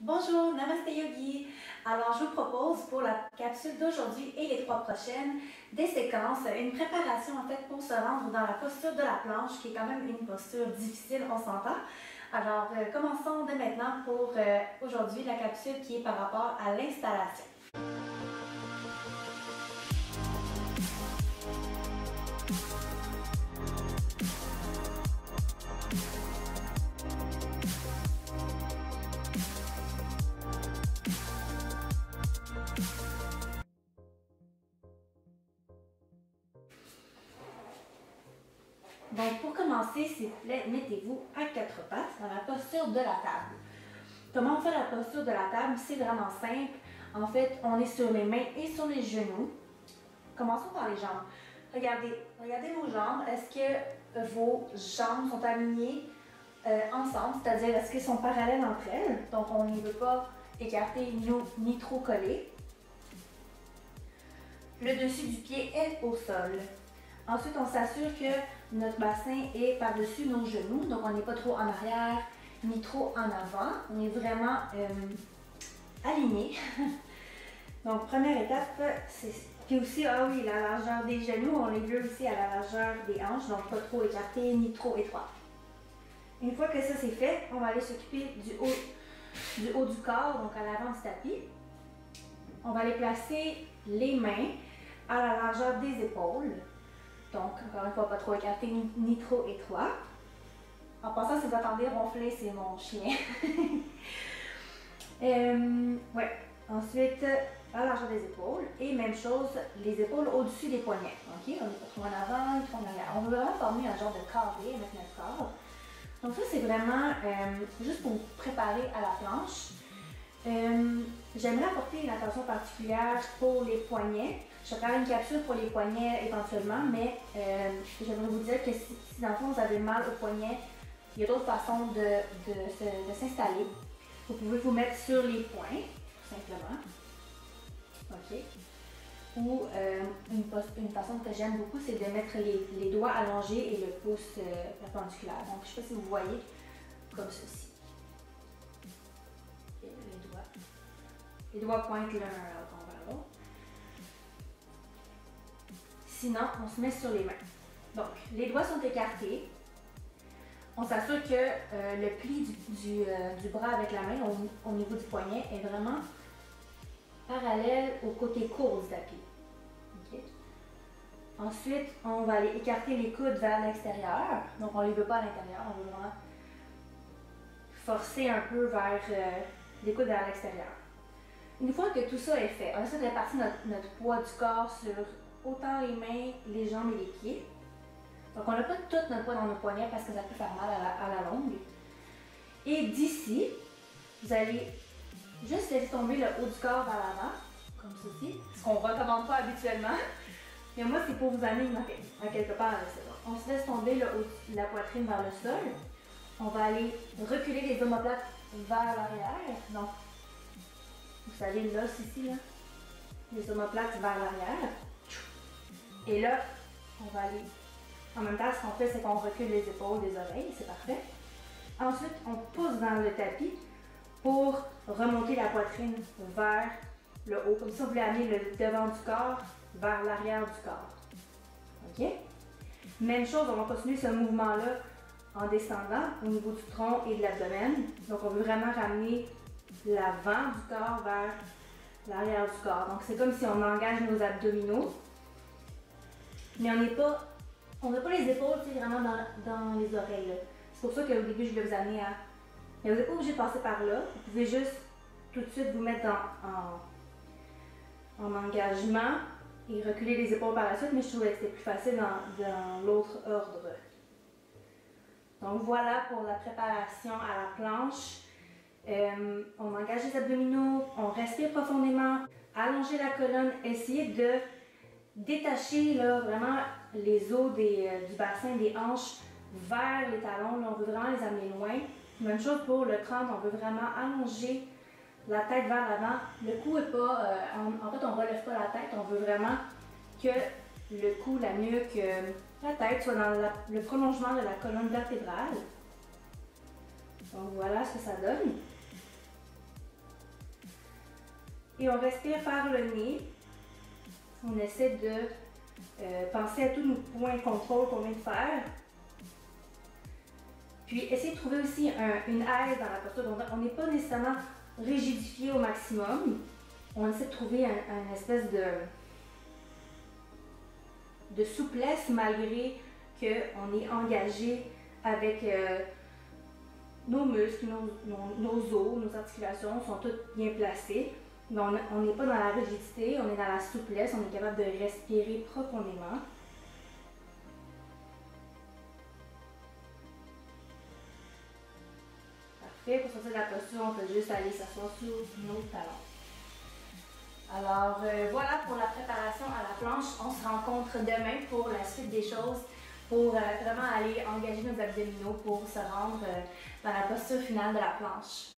Bonjour, Namaste Yogi. Alors, je vous propose pour la capsule d'aujourd'hui et les 3 prochaines des séquences, une préparation en fait pour se rendre dans la posture de la planche qui est quand même une posture difficile, on s'entend. Alors, commençons dès maintenant pour aujourd'hui la capsule qui est par rapport à l'installation. Donc, pour commencer, s'il vous plaît, mettez-vous à 4 pattes dans la posture de la table. Comment on fait la posture de la table? C'est vraiment simple. En fait, on est sur les mains et sur les genoux. Commençons par les jambes. Regardez vos jambes. Est-ce que vos jambes sont alignées ensemble? C'est-à-dire, est-ce qu'elles sont parallèles entre elles? Donc, on ne veut pas écarter ni trop coller. Le dessus du pied est au sol. Ensuite, on s'assure que notre bassin est par-dessus nos genoux. Donc, on n'est pas trop en arrière ni trop en avant. On est vraiment aligné. Donc, première étape, c'est... Puis aussi, ah oui, la largeur des genoux, on les veut aussi à la largeur des hanches. Donc, pas trop écarté ni trop étroit. Une fois que ça c'est fait, on va aller s'occuper du haut du corps, donc à l'avant du tapis. On va aller placer les mains à la largeur des épaules. Donc, encore une fois, pas trop écarté ni trop étroit. En passant, si vous attendez ronfler, c'est mon chien. Ouais. Ensuite, à la largeur des épaules. Et même chose, les épaules au-dessus des poignets. OK? On n'est pas trop en avant, ni trop en arrière. On veut vraiment former un genre de carré avec notre corps. Donc ça, c'est vraiment juste pour vous préparer à la planche. J'aimerais apporter une attention particulière pour les poignets. Je vais faire une capsule pour les poignets éventuellement, mais j'aimerais vous dire que si dans le fond vous avez mal au poignet, il y a d'autres façons de s'installer. Vous pouvez vous mettre sur les poings, tout simplement. OK. Ou une façon que j'aime beaucoup, c'est de mettre les doigts allongés et le pouce perpendiculaire. Donc, je ne sais pas si vous voyez, comme ceci. Okay, les doigts pointent l'un vers l'autre. Sinon, on se met sur les mains. Donc, les doigts sont écartés. On s'assure que le pli du bras avec la main au niveau du poignet est vraiment parallèle au côté court du tapis. Okay. Ensuite, on va aller écarter les coudes vers l'extérieur. Donc, on ne les veut pas à l'intérieur, on veut vraiment forcer un peu vers les coudes vers l'extérieur. Une fois que tout ça est fait, on essaie de répartir notre poids du corps sur autant les mains, les jambes et les pieds. Donc, on n'a pas tout notre poids dans nos poignets parce que ça peut faire mal à la longue. Et d'ici, vous allez juste laisser tomber le haut du corps vers l'avant, comme ceci, ce qu'on ne recommande pas habituellement. Mais moi, c'est pour vous amener à quelque part. On se laisse tomber le haut, la poitrine vers le sol. On va aller reculer les omoplates vers l'arrière. Donc, vous savez, l'os ici, là, les omoplates vers l'arrière. Et là, on va aller... En même temps, ce qu'on fait, c'est qu'on recule les épaules, les oreilles, c'est parfait. Ensuite, on pousse dans le tapis pour remonter la poitrine vers le haut. Comme ça, vous voulez amener le devant du corps vers l'arrière du corps. OK? Même chose, on va continuer ce mouvement-là en descendant au niveau du tronc et de l'abdomen. Donc, on veut vraiment ramener l'avant du corps vers l'arrière du corps. Donc, c'est comme si on engage nos abdominaux. Mais on n'a pas les épaules vraiment dans les oreilles. C'est pour ça qu'au début, je voulais vous amener à... Mais vous n'êtes pas obligé de passer par là. Vous pouvez juste tout de suite vous mettre en engagement et reculer les épaules par la suite, mais je trouvais que c'était plus facile dans l'autre ordre. Donc voilà pour la préparation à la planche. On engage les abdominaux, on respire profondément, allonger la colonne, essayer de détacher là, vraiment les os du bassin, des hanches vers les talons. Là, on veut vraiment les amener loin. Même chose pour le crâne, on veut vraiment allonger la tête vers l'avant. Le cou est pas... en fait, on ne relève pas la tête. On veut vraiment que le cou, la nuque, la tête soit dans le prolongement de la colonne vertébrale. Donc voilà ce que ça donne. Et on respire par le nez. On essaie de penser à tous nos points de contrôle qu'on vient de faire. Puis essayez de trouver aussi une aise dans la posture. Donc on n'est pas nécessairement rigidifié au maximum. On essaie de trouver une espèce de souplesse malgré qu'on est engagé avec nos muscles, nos os, nos articulations sont toutes bien placées. Mais on n'est pas dans la rigidité, on est dans la souplesse, on est capable de respirer profondément. Parfait, pour sortir de la posture, on peut juste aller s'asseoir sur nos talons. Alors voilà pour la préparation à la planche. On se rencontre demain pour la suite des choses, pour vraiment aller engager nos abdominaux pour se rendre dans la posture finale de la planche.